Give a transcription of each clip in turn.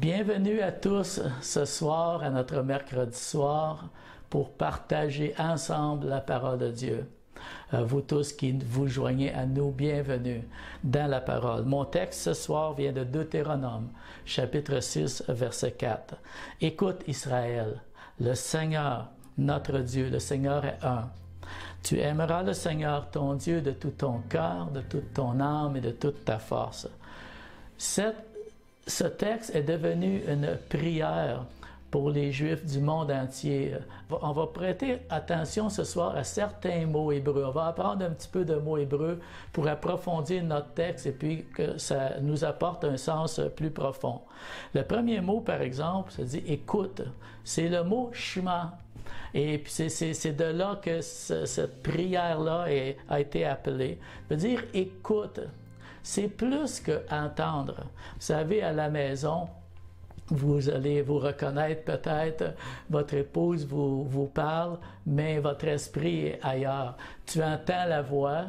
Bienvenue à tous ce soir, à notre mercredi soir, pour partager ensemble la parole de Dieu. Vous tous qui vous joignez à nous, bienvenue dans la parole. Mon texte ce soir vient de Deutéronome, chapitre 6, verset 4. Écoute Israël, le Seigneur, notre Dieu, le Seigneur est un. Tu aimeras le Seigneur ton Dieu de tout ton cœur, de toute ton âme et de toute ta force. Ce texte est devenu une prière pour les Juifs du monde entier. On va prêter attention ce soir à certains mots hébreux. On va apprendre un petit peu de mots hébreux pour approfondir notre texte et puis que ça nous apporte un sens plus profond. Le premier mot, par exemple, ça dit « écoute ». C'est le mot « shema ». Et puis c'est de là que cette prière-là a été appelée. Ça veut dire « écoute ». C'est plus que entendre. Vous savez, à la maison, vous allez vous reconnaître peut-être, votre épouse vous parle, mais votre esprit est ailleurs. Tu entends la voix,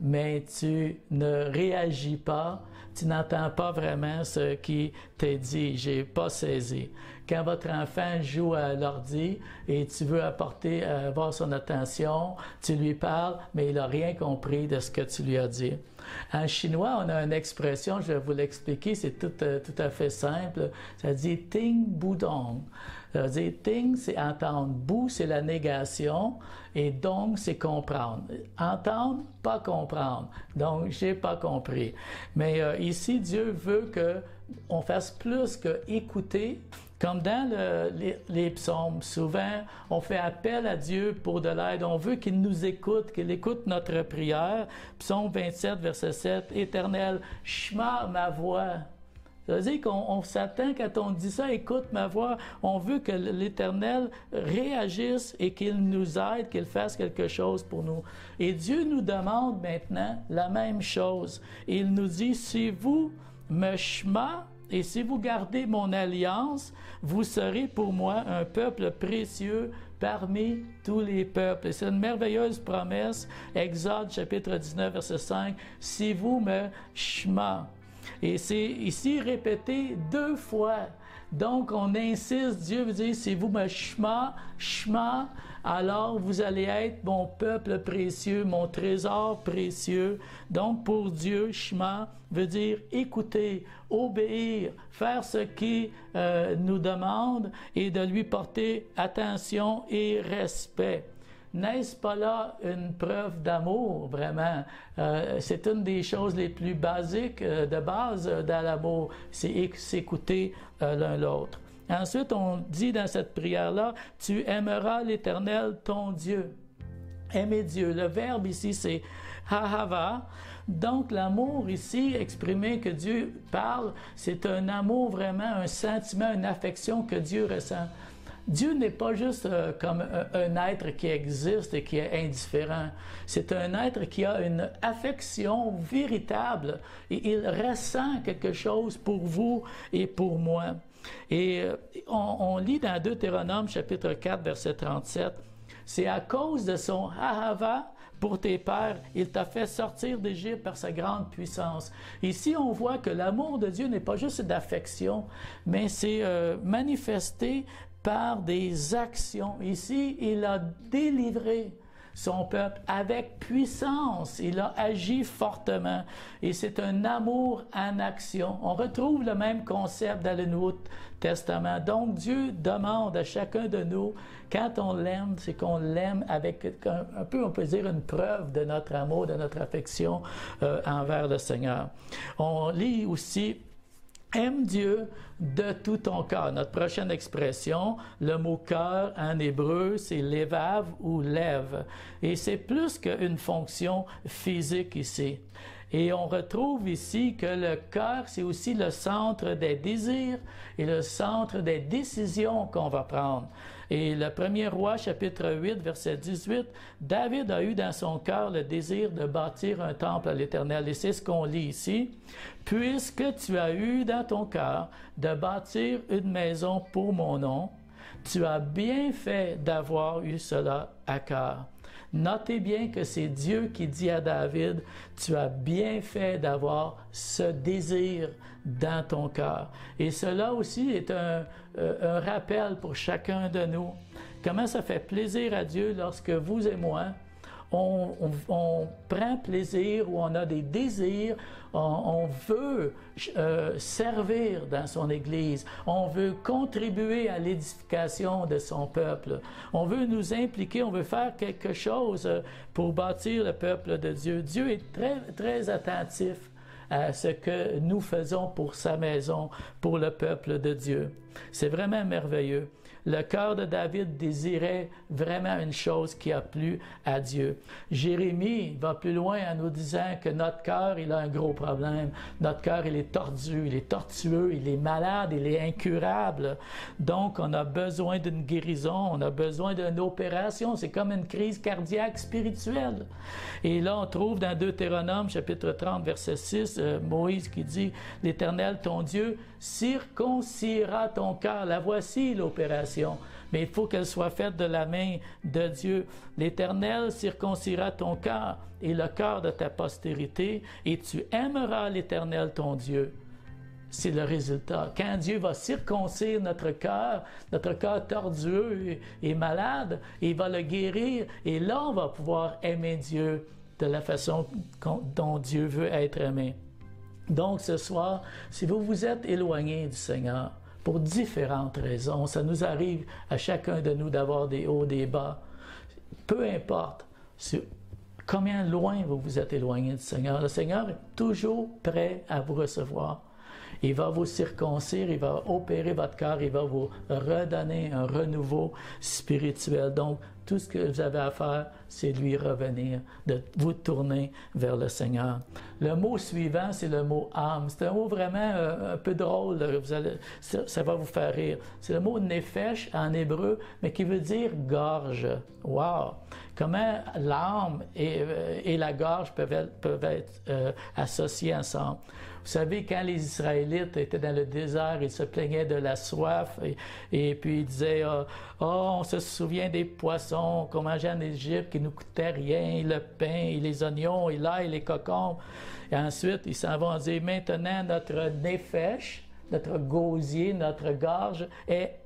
mais tu ne réagis pas, tu n'entends pas vraiment ce qui t'est dit, j'ai pas saisi. Quand votre enfant joue à l'ordi et tu veux avoir son attention, tu lui parles, mais il n'a rien compris de ce que tu lui as dit. En chinois, on a une expression, je vais vous l'expliquer, c'est tout à fait simple. Ça dit « ting bu dong ». Ça veut dire « ting », c'est entendre, « bu », c'est la négation, et « dong », c'est comprendre. Entendre, pas comprendre. Donc, j'ai pas compris. Mais ici, Dieu veut qu'on fasse plus que écouter. Comme dans les psaumes, souvent, on fait appel à Dieu pour de l'aide. On veut qu'il nous écoute, qu'il écoute notre prière. Psaume 27, verset 7, « Éternel, shema ma voix ». Ça veut dire qu'on s'attend, quand on dit ça, « écoute ma voix », on veut que l'Éternel réagisse et qu'il nous aide, qu'il fasse quelque chose pour nous. Et Dieu nous demande maintenant la même chose. Il nous dit « si vous me shema », et si vous gardez mon alliance, vous serez pour moi un peuple précieux parmi tous les peuples. Et c'est une merveilleuse promesse. Exode chapitre 19, verset 5. Si vous me shema. Et c'est ici répété 2 fois. Donc, on insiste, Dieu veut dire, si vous me shema, alors vous allez être mon peuple précieux, mon trésor précieux. Donc, pour Dieu, shema veut dire écouter, obéir, faire ce qu'il nous demande et de lui porter attention et respect. N'est-ce pas là une preuve d'amour, vraiment? C'est une des choses les plus basiques de base dans l'amour, c'est s'écouter l'un l'autre. Ensuite, on dit dans cette prière-là, « Tu aimeras l'Éternel, ton Dieu ». Aimer Dieu. Le verbe ici, c'est « ahava ». Donc, l'amour ici, exprimé que Dieu parle, c'est un amour vraiment, un sentiment, une affection que Dieu ressent. Dieu n'est pas juste comme un être qui existe et qui est indifférent. C'est un être qui a une affection véritable et il ressent quelque chose pour vous et pour moi. Et on lit dans Deutéronome chapitre 4 verset 37, « C'est à cause de son ahava pour tes pères, il t'a fait sortir d'Égypte par sa grande puissance. » Ici, on voit que l'amour de Dieu n'est pas juste d'affection, mais c'est manifesté par des actions. Ici, il a délivré son peuple avec puissance. Il a agi fortement. Et c'est un amour en action. On retrouve le même concept dans le Nouveau Testament. Donc, Dieu demande à chacun de nous, quand on l'aime, c'est qu'on l'aime avec un peu, on peut dire, une preuve de notre amour, de notre affection envers le Seigneur. On lit aussi aime Dieu de tout ton cœur. Notre prochaine expression, le mot cœur en hébreu, c'est levav ou lève. Et c'est plus qu'une fonction physique ici. Et on retrouve ici que le cœur, c'est aussi le centre des désirs et le centre des décisions qu'on va prendre. Et le 1er roi, chapitre 8, verset 18, David a eu dans son cœur le désir de bâtir un temple à l'Éternel. Et c'est ce qu'on lit ici. Puisque tu as eu dans ton cœur de bâtir une maison pour mon nom, Tu as bien fait d'avoir eu cela à cœur. Notez bien que c'est Dieu qui dit à David, tu as bien fait d'avoir ce désir dans ton cœur. Et cela aussi est un rappel pour chacun de nous. Comment ça fait plaisir à Dieu lorsque vous et moi, on prend plaisir ou on a des désirs, on veut servir dans son Église, on veut contribuer à l'édification de son peuple, on veut nous impliquer, on veut faire quelque chose pour bâtir le peuple de Dieu. Dieu est très, très attentif à ce que nous faisons pour sa maison, pour le peuple de Dieu. C'est vraiment merveilleux. Le cœur de David désirait vraiment une chose qui a plu à Dieu. Jérémie va plus loin en nous disant que notre cœur, il a un gros problème. Notre cœur, il est tordu, il est tortueux, il est malade, il est incurable. Donc, on a besoin d'une guérison, on a besoin d'une opération. C'est comme une crise cardiaque spirituelle. Et là, on trouve dans Deutéronome, chapitre 30, verset 6, Moïse qui dit, « L'Éternel, ton Dieu, circoncira ton cœur. » La voici l'opération. Mais il faut qu'elle soit faite de la main de Dieu. L'Éternel circoncira ton cœur et le cœur de ta postérité, et tu aimeras l'Éternel ton Dieu. C'est le résultat. Quand Dieu va circoncire notre cœur tordueux et malade, il va le guérir, et là, on va pouvoir aimer Dieu de la façon dont Dieu veut être aimé. Donc, ce soir, si vous vous êtes éloigné du Seigneur, pour différentes raisons, ça nous arrive à chacun de nous d'avoir des hauts, des bas, peu importe combien loin vous vous êtes éloigné du Seigneur, le Seigneur est toujours prêt à vous recevoir. Il va vous circoncire, il va opérer votre cœur, il va vous redonner un renouveau spirituel. Donc, tout ce que vous avez à faire, c'est de lui revenir, de vous tourner vers le Seigneur. Le mot suivant, c'est le mot « âme ». C'est un mot vraiment un peu drôle, ça va vous faire rire. C'est le mot « nefesh » en hébreu, mais qui veut dire « gorge ». Wow! Comment l'âme et la gorge peuvent être associées ensemble. Vous savez, quand les Israélites étaient dans le désert, ils se plaignaient de la soif et puis ils disaient on se souvient des poissons qu'on mangeait en Égypte qui ne nous coûtaient rien, le pain, et les oignons, et l'ail, les cocombes. Et ensuite, ils s'en vont dire maintenant notre nefesh, notre gosier, notre gorge est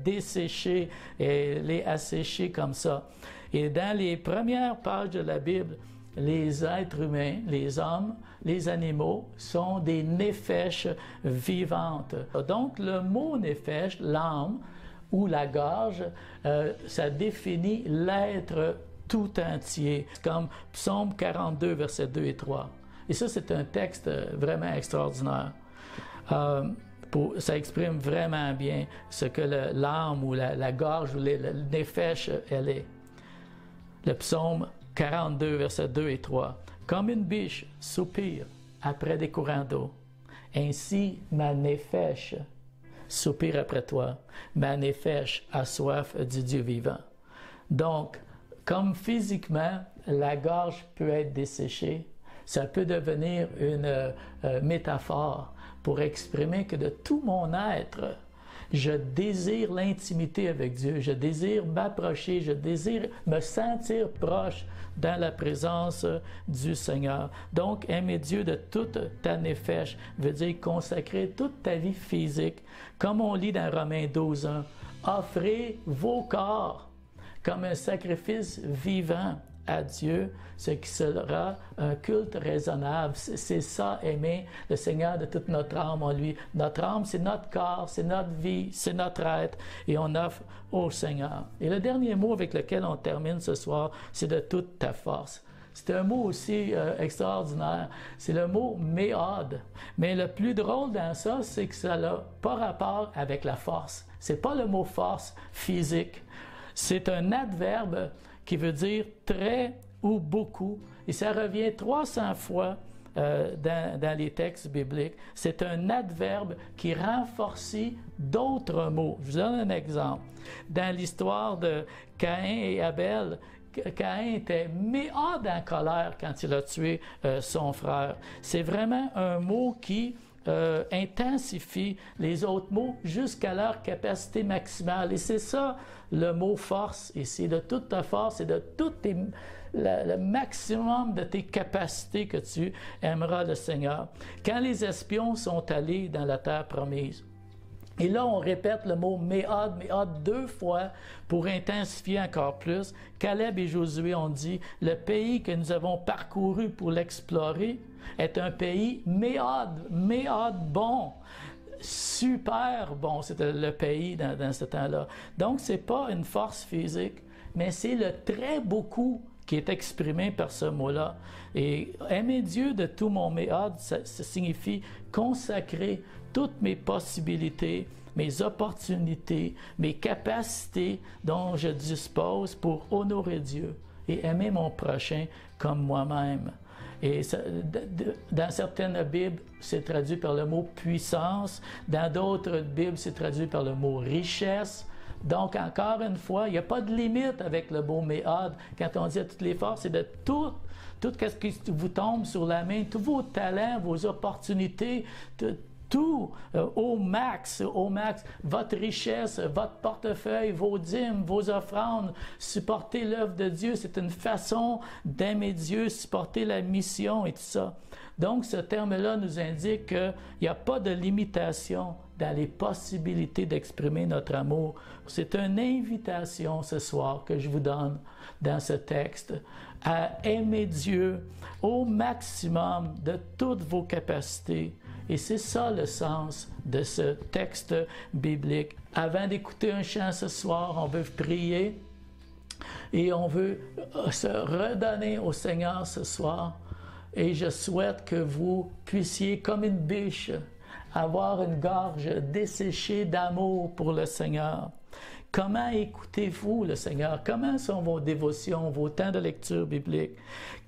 desséchée, et elle est asséchée comme ça. Et dans les premières pages de la Bible, les êtres humains, les hommes, les animaux sont des nefesh vivantes. Donc, le mot nefesh, l'âme ou la gorge, ça définit l'être tout entier, comme Psaume 42, versets 2 et 3. Et ça, c'est un texte vraiment extraordinaire. Ça exprime vraiment bien ce que l'âme ou la gorge ou le nefesh, elle est. Le Psaume 42, versets 2 et 3. « Comme une biche soupire après des courants d'eau, ainsi ma nefesh soupire après toi. Ma nefesh a soif du Dieu vivant. » Donc, comme physiquement, la gorge peut être desséchée, ça peut devenir une métaphore pour exprimer que de tout mon être, je désire l'intimité avec Dieu, je désire m'approcher, je désire me sentir proche dans la présence du Seigneur. Donc, aimer Dieu de toute ta nefesh veut dire consacrer toute ta vie physique, comme on lit dans Romains 12, 1. Offrez vos corps comme un sacrifice vivant à Dieu, ce qui sera un culte raisonnable. C'est ça, aimer le Seigneur de toute notre âme en lui. Notre âme, c'est notre corps, c'est notre vie, c'est notre être, et on offre au Seigneur. Et le dernier mot avec lequel on termine ce soir, c'est de toute ta force. C'est un mot aussi extraordinaire. C'est le mot « méod ». Mais le plus drôle dans ça, c'est que ça n'a pas rapport avec la force. C'est pas le mot « force » physique. C'est un adverbe qui veut dire très ou beaucoup, et ça revient 300 fois dans les textes bibliques. C'est un adverbe qui renforce d'autres mots. Je vous donne un exemple. Dans l'histoire de Caïn et Abel, Caïn était méod en colère quand il a tué son frère. C'est vraiment un mot qui intensifient les autres mots jusqu'à leur capacité maximale. Et c'est ça le mot force ici, de toute ta force et de le maximum de tes capacités que tu aimeras le Seigneur. Quand les espions sont allés dans la terre promise, et là, on répète le mot Méhad, Méhad 2 fois pour intensifier encore plus. Caleb et Josué ont dit, le pays que nous avons parcouru pour l'explorer est un pays Méhad, Méhad bon, super bon, c'était le pays dans ce temps-là. Donc, ce n'est pas une force physique, mais c'est le très beaucoup qui est exprimé par ce mot-là. Et aimer Dieu de tout mon Méhad, ça signifie consacrer toutes mes possibilités, mes opportunités, mes capacités dont je dispose pour honorer Dieu et aimer mon prochain comme moi-même. Et ça, dans certaines Bibles, c'est traduit par le mot puissance. Dans d'autres Bibles, c'est traduit par le mot richesse. Donc, encore une fois, il n'y a pas de limite avec le mot Méhad. Quand on dit à toutes les forces, c'est de tout ce qui vous tombe sur la main, tous vos talents, vos opportunités, tout au max, votre richesse, votre portefeuille, vos dîmes, vos offrandes, supporter l'œuvre de Dieu, c'est une façon d'aimer Dieu, supporter la mission et tout ça. Donc, ce terme-là nous indique qu'il n'y a pas de limitation dans les possibilités d'exprimer notre amour. C'est une invitation ce soir que je vous donne dans ce texte à aimer Dieu au maximum de toutes vos capacités. Et c'est ça le sens de ce texte biblique. Avant d'écouter un chant ce soir, on veut prier et on veut se redonner au Seigneur ce soir. Et je souhaite que vous puissiez, comme une biche, avoir une gorge desséchée d'amour pour le Seigneur. Comment écoutez-vous le Seigneur? Comment sont vos dévotions, vos temps de lecture biblique?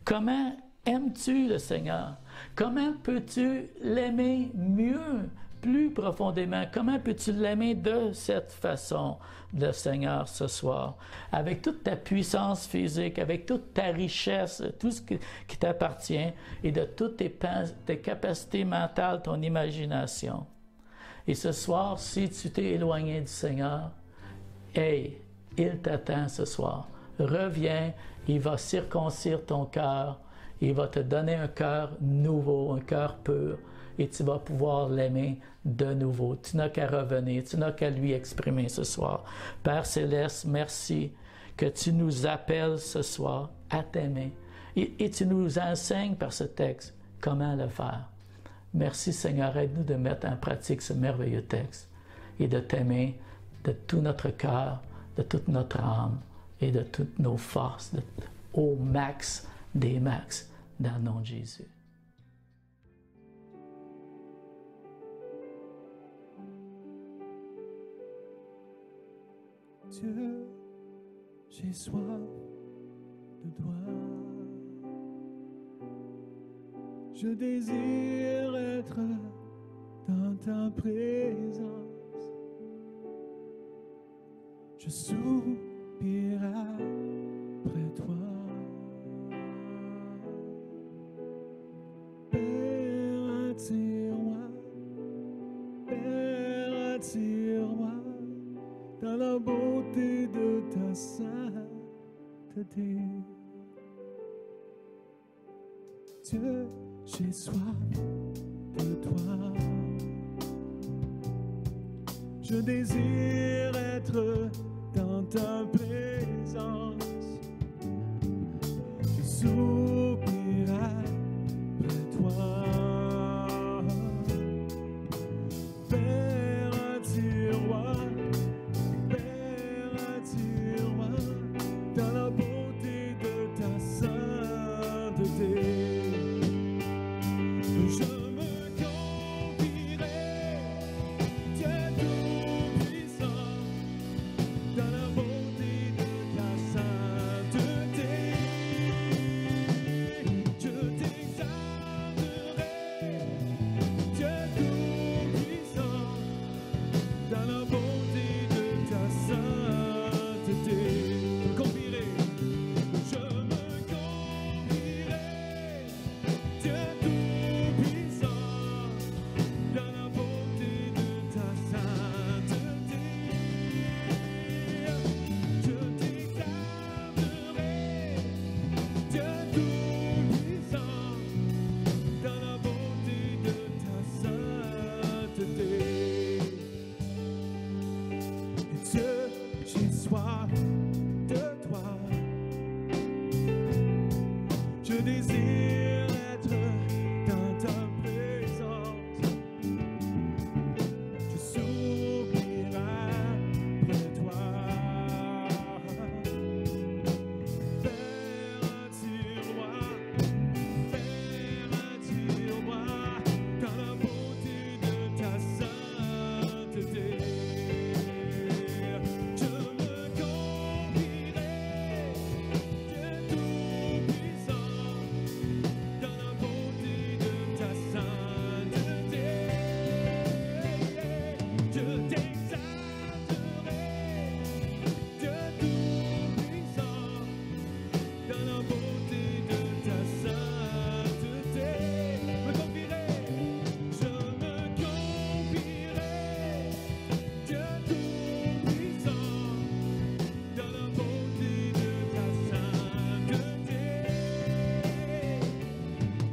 Comment aimes-tu le Seigneur? Comment peux-tu l'aimer mieux, plus profondément? Comment peux-tu l'aimer de cette façon, le Seigneur, ce soir? Avec toute ta puissance physique, avec toute ta richesse, tout ce qui t'appartient et de toutes tes capacités mentales, ton imagination. Et ce soir, si tu t'es éloigné du Seigneur, hey, il t'attend ce soir. Reviens, il va circoncire ton cœur. Il va te donner un cœur nouveau, un cœur pur, et tu vas pouvoir l'aimer de nouveau. Tu n'as qu'à revenir, tu n'as qu'à lui exprimer ce soir. Père Céleste, merci que tu nous appelles ce soir à t'aimer et tu nous enseignes par ce texte comment le faire. Merci Seigneur, aide-nous de mettre en pratique ce merveilleux texte et de t'aimer de tout notre cœur, de toute notre âme et de toutes nos forces, au max des max. Dans le nom de Jésus. Dieu, j'ai soif de toi. Je désire être dans ta présence. Je soupirerai près de toi. Père, attire-moi dans la beauté de ta sainteté. Dieu, j'ai soif de toi. Je désire être dans ta présence. Je soupirerai près de toi. Dans la beauté de moi de toi. Je désire être dans ta présence. Je soupirais près de toi. Attire-moi dans la beauté de ta sainteté. Je me confierai, Dieu Tout-Puissant, dans la beauté de ta sainteté. Je t'exalterai, Dieu Tout-Puissant, dans la beauté de ta sainteté. Me confierai, je me confierai, Dieu Tout-Puissant, dans la beauté de ta sainteté.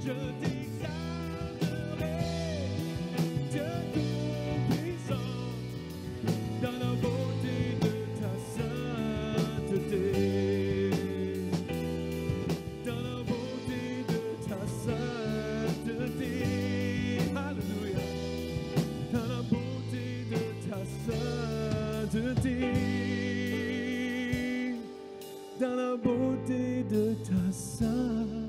Je t'exalterai, Dieu Tout-Puissant, dans la beauté de ta sainteté. Dans la beauté de ta sainteté. Alléluia. Dans la beauté de ta sainteté. Dans la beauté de ta sainteté.